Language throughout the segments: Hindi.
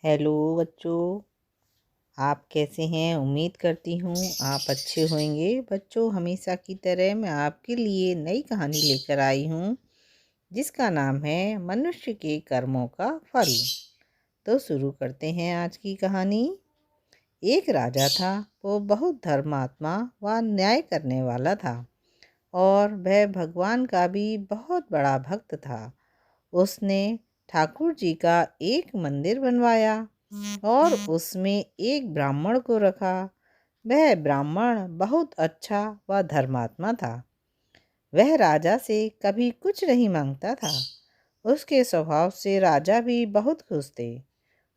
हेलो बच्चों, आप कैसे हैं। उम्मीद करती हूँ आप अच्छे होंगे। बच्चों, हमेशा की तरह मैं आपके लिए नई कहानी लेकर आई हूँ जिसका नाम है मनुष्य के कर्मों का फल। तो शुरू करते हैं आज की कहानी। एक राजा था, वो बहुत धर्मात्मा व न्याय करने वाला था और वह भगवान का भी बहुत बड़ा भक्त था। उसने ठाकुर जी का एक मंदिर बनवाया और उसमें एक ब्राह्मण को रखा। वह ब्राह्मण बहुत अच्छा व धर्मात्मा था। वह राजा से कभी कुछ नहीं मांगता था। उसके स्वभाव से राजा भी बहुत खुश थे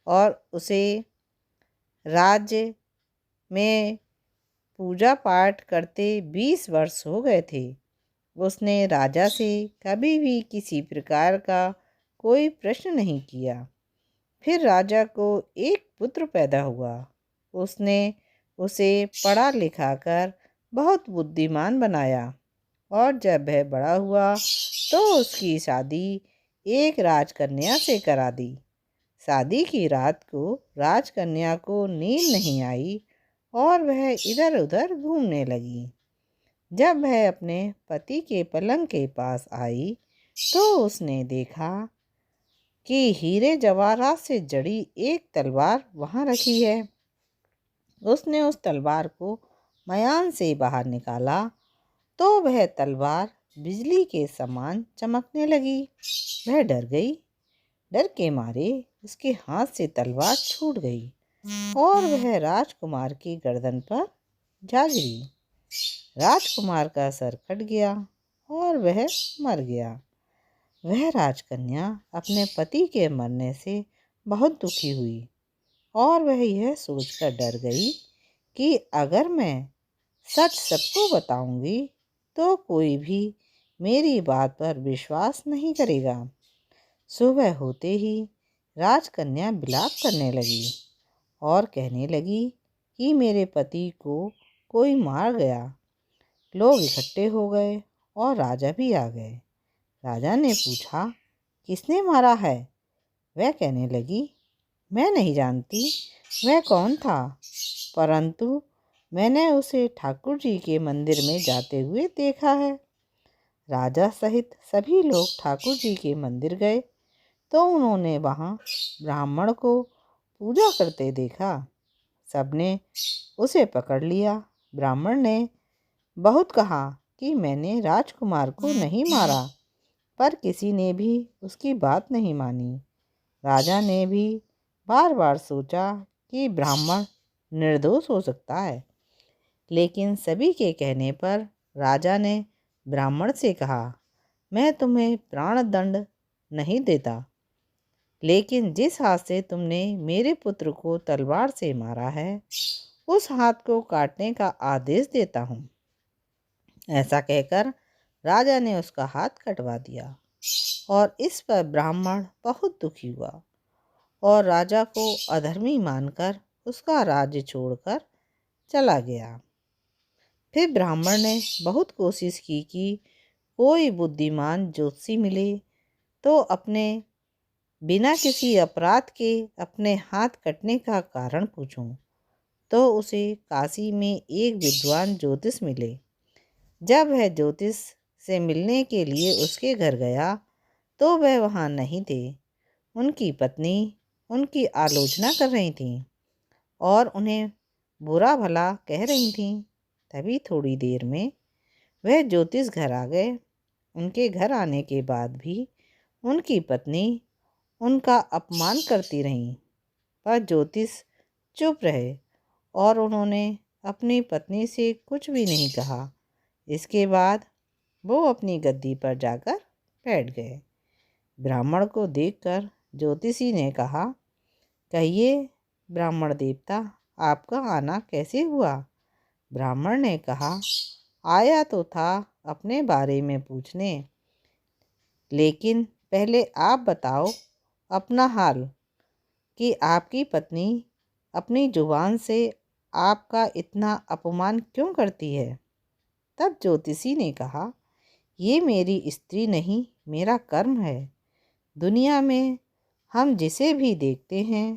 और उसे राज्य में पूजा पाठ करते 20 वर्ष हो गए थे। उसने राजा से कभी भी किसी प्रकार का कोई प्रश्न नहीं किया। फिर राजा को एक पुत्र पैदा हुआ। उसने उसे पढ़ा लिखा कर बहुत बुद्धिमान बनाया और जब वह बड़ा हुआ तो उसकी शादी एक राजकन्या से करा दी। शादी की रात को राजकन्या को नींद नहीं आई और वह इधर उधर घूमने लगी। जब वह अपने पति के पलंग के पास आई तो उसने देखा कि हीरे जवाहरात से जड़ी एक तलवार वहाँ रखी है। उसने उस तलवार को मयान से बाहर निकाला तो वह तलवार बिजली के समान चमकने लगी। वह डर गई। डर के मारे उसके हाथ से तलवार छूट गई और वह राजकुमार की गर्दन पर जा गिरी। राजकुमार का सर कट गया और वह मर गया। वह राजकन्या अपने पति के मरने से बहुत दुखी हुई और वह यह सोचकर डर गई कि अगर मैं सच सबको बताऊंगी तो कोई भी मेरी बात पर विश्वास नहीं करेगा। सुबह होते ही राजकन्या विलाप करने लगी और कहने लगी कि मेरे पति को कोई मार गया। लोग इकट्ठे हो गए और राजा भी आ गए। राजा ने पूछा, किसने मारा है। वह कहने लगी, मैं नहीं जानती वह कौन था, परंतु मैंने उसे ठाकुर जी के मंदिर में जाते हुए देखा है। राजा सहित सभी लोग ठाकुर जी के मंदिर गए तो उन्होंने वहाँ ब्राह्मण को पूजा करते देखा। सबने उसे पकड़ लिया। ब्राह्मण ने बहुत कहा कि मैंने राजकुमार को नहीं मारा, पर किसी ने भी उसकी बात नहीं मानी। राजा ने भी बार बार सोचा कि ब्राह्मण निर्दोष हो सकता है, लेकिन सभी के कहने पर राजा ने ब्राह्मण से कहा, मैं तुम्हें प्राण दंड नहीं देता, लेकिन जिस हाथ से तुमने मेरे पुत्र को तलवार से मारा है उस हाथ को काटने का आदेश देता हूँ। ऐसा कहकर राजा ने उसका हाथ कटवा दिया और इस पर ब्राह्मण बहुत दुखी हुआ और राजा को अधर्मी मानकर उसका राज्य छोड़कर चला गया। फिर ब्राह्मण ने बहुत कोशिश की कि कोई बुद्धिमान ज्योतिषी मिले तो अपने बिना किसी अपराध के अपने हाथ कटने का कारण पूछूं। तो उसे काशी में एक विद्वान ज्योतिष मिले। जब वह ज्योतिष से मिलने के लिए उसके घर गया तो वह वहाँ नहीं थे। उनकी पत्नी उनकी आलोचना कर रही थी और उन्हें बुरा भला कह रही थी। तभी थोड़ी देर में वह ज्योतिष घर आ गए। उनके घर आने के बाद भी उनकी पत्नी उनका अपमान करती रहीं, पर ज्योतिष चुप रहे और उन्होंने अपनी पत्नी से कुछ भी नहीं कहा। इसके बाद वो अपनी गद्दी पर जाकर बैठ गए। ब्राह्मण को देखकर ज्योतिषी ने कहा, कहिए ब्राह्मण देवता, आपका आना कैसे हुआ। ब्राह्मण ने कहा, आया तो था अपने बारे में पूछने, लेकिन पहले आप बताओ अपना हाल कि आपकी पत्नी अपनी जुबान से आपका इतना अपमान क्यों करती है। तब ज्योतिषी ने कहा, ये मेरी स्त्री नहीं, मेरा कर्म है। दुनिया में हम जिसे भी देखते हैं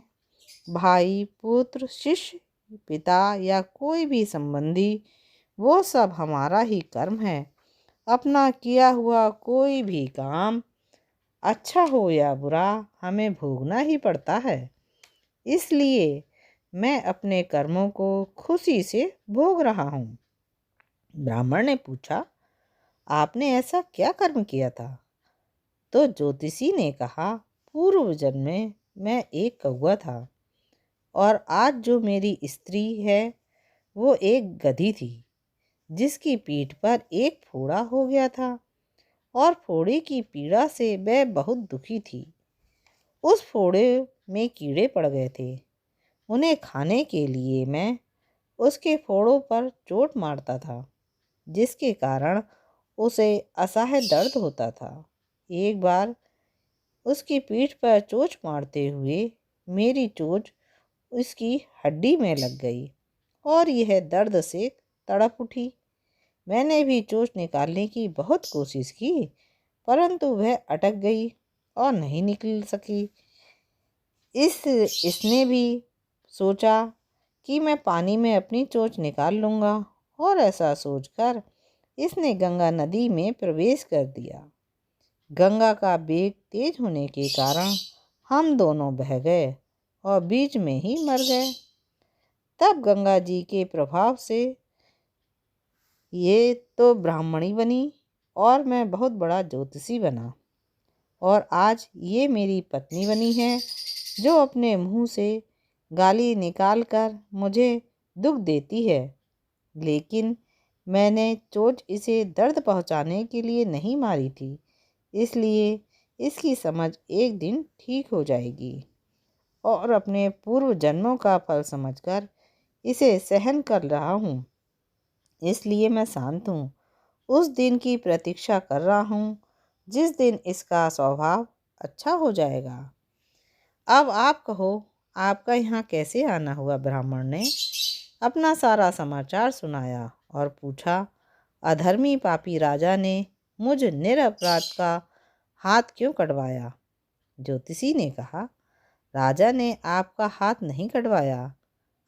भाई, पुत्र, शिष्य, पिता या कोई भी संबंधी, वो सब हमारा ही कर्म है। अपना किया हुआ कोई भी काम, अच्छा हो या बुरा, हमें भोगना ही पड़ता है। इसलिए मैं अपने कर्मों को खुशी से भोग रहा हूँ। ब्राह्मण ने पूछा, आपने ऐसा क्या कर्म किया था? तो ज्योतिषी ने कहा, पूर्व जन्म में मैं एक कौवा था और आज जो मेरी स्त्री है वो एक गधी थी, जिसकी पीठ पर एक फोड़ा हो गया था और फोड़े की पीड़ा से वह बहुत दुखी थी। उस फोड़े में कीड़े पड़ गए थे। उन्हें खाने के लिए मैं उसके फोड़ों पर चोट मारता था, जिसके कारण उसे असह्य दर्द होता था। एक बार उसकी पीठ पर चोट मारते हुए मेरी चोट उसकी हड्डी में लग गई और यह दर्द से तड़प उठी। मैंने भी चोट निकालने की बहुत कोशिश की, परंतु वह अटक गई और नहीं निकल सकी। इसने भी सोचा कि मैं पानी में अपनी चोट निकाल लूँगा, और ऐसा सोचकर इसने गंगा नदी में प्रवेश कर दिया। गंगा का वेग तेज होने के कारण हम दोनों बह गए और बीच में ही मर गए। तब गंगा जी के प्रभाव से ये तो ब्राह्मणी बनी और मैं बहुत बड़ा ज्योतिषी बना, और आज ये मेरी पत्नी बनी है, जो अपने मुंह से गाली निकालकर मुझे दुख देती है। लेकिन मैंने चोट इसे दर्द पहुंचाने के लिए नहीं मारी थी, इसलिए इसकी समझ एक दिन ठीक हो जाएगी और अपने पूर्व जन्मों का फल समझकर इसे सहन कर रहा हूँ। इसलिए मैं शांत हूँ। उस दिन की प्रतीक्षा कर रहा हूँ जिस दिन इसका स्वभाव अच्छा हो जाएगा। अब आप कहो, आपका यहाँ कैसे आना हुआ? ब्राह्मण ने अपना सारा समाचार सुनाया और पूछा, अधर्मी पापी राजा ने मुझ निरपराध का हाथ क्यों कटवाया? ज्योतिषी ने कहा, राजा ने आपका हाथ नहीं कटवाया,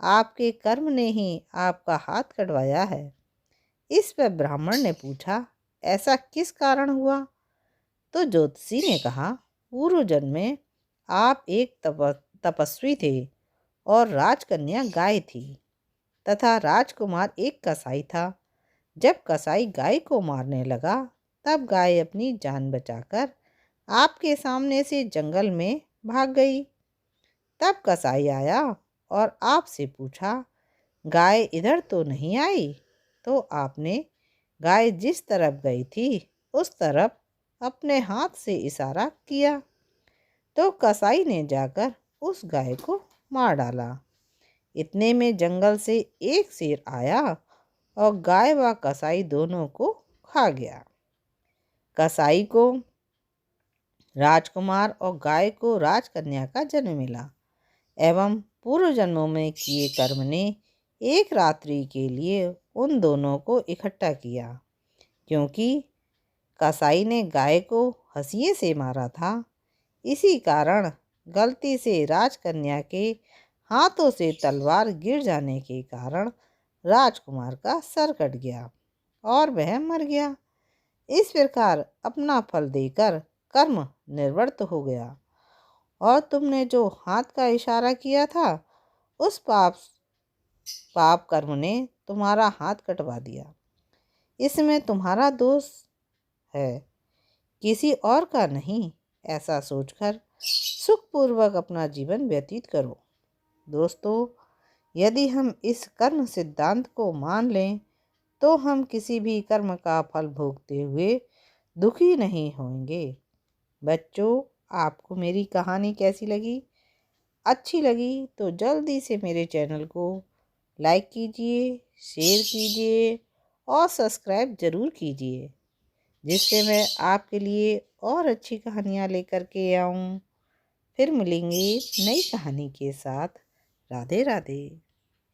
आपके कर्म ने ही आपका हाथ कटवाया है। इस पर ब्राह्मण ने पूछा, ऐसा किस कारण हुआ? तो ज्योतिषी ने कहा, पूर्व जन्म में आप एक तपस्वी थे और राजकन्या गाय थी तथा राजकुमार एक कसाई था। जब कसाई गाय को मारने लगा, तब गाय अपनी जान बचाकर आपके सामने से जंगल में भाग गई। तब कसाई आया और आपसे पूछा, गाय इधर तो नहीं आई? तो आपने गाय जिस तरफ गई थी उस तरफ अपने हाथ से इशारा किया, तो कसाई ने जाकर उस गाय को मार डाला। इतने में जंगल से एक शेर आया और गाय व कसाई दोनों को खा गया। कसाई को राजकुमार और गाय को राजकन्या का जन्म मिला एवं पूर्व जन्मों में किए कर्म ने एक रात्रि के लिए उन दोनों को इकट्ठा किया। क्योंकि कसाई ने गाय को हंसिए से मारा था, इसी कारण गलती से राजकन्या के हाथों से तलवार गिर जाने के कारण राजकुमार का सर कट गया और वह मर गया। इस प्रकार अपना फल देकर कर्म निर्वर्त हो गया, और तुमने जो हाथ का इशारा किया था उस पाप कर्म ने तुम्हारा हाथ कटवा दिया। इसमें तुम्हारा दोष है, किसी और का नहीं। ऐसा सोचकर सुखपूर्वक अपना जीवन व्यतीत करो। दोस्तों, यदि हम इस कर्म सिद्धांत को मान लें तो हम किसी भी कर्म का फल भोगते हुए दुखी नहीं होंगे। बच्चों, आपको मेरी कहानी कैसी लगी? अच्छी लगी तो जल्दी से मेरे चैनल को लाइक कीजिए, शेयर कीजिए और सब्सक्राइब ज़रूर कीजिए, जिससे मैं आपके लिए और अच्छी कहानियाँ लेकर के आऊँ। फिर मिलेंगे नई कहानी के साथ। राधे राधे।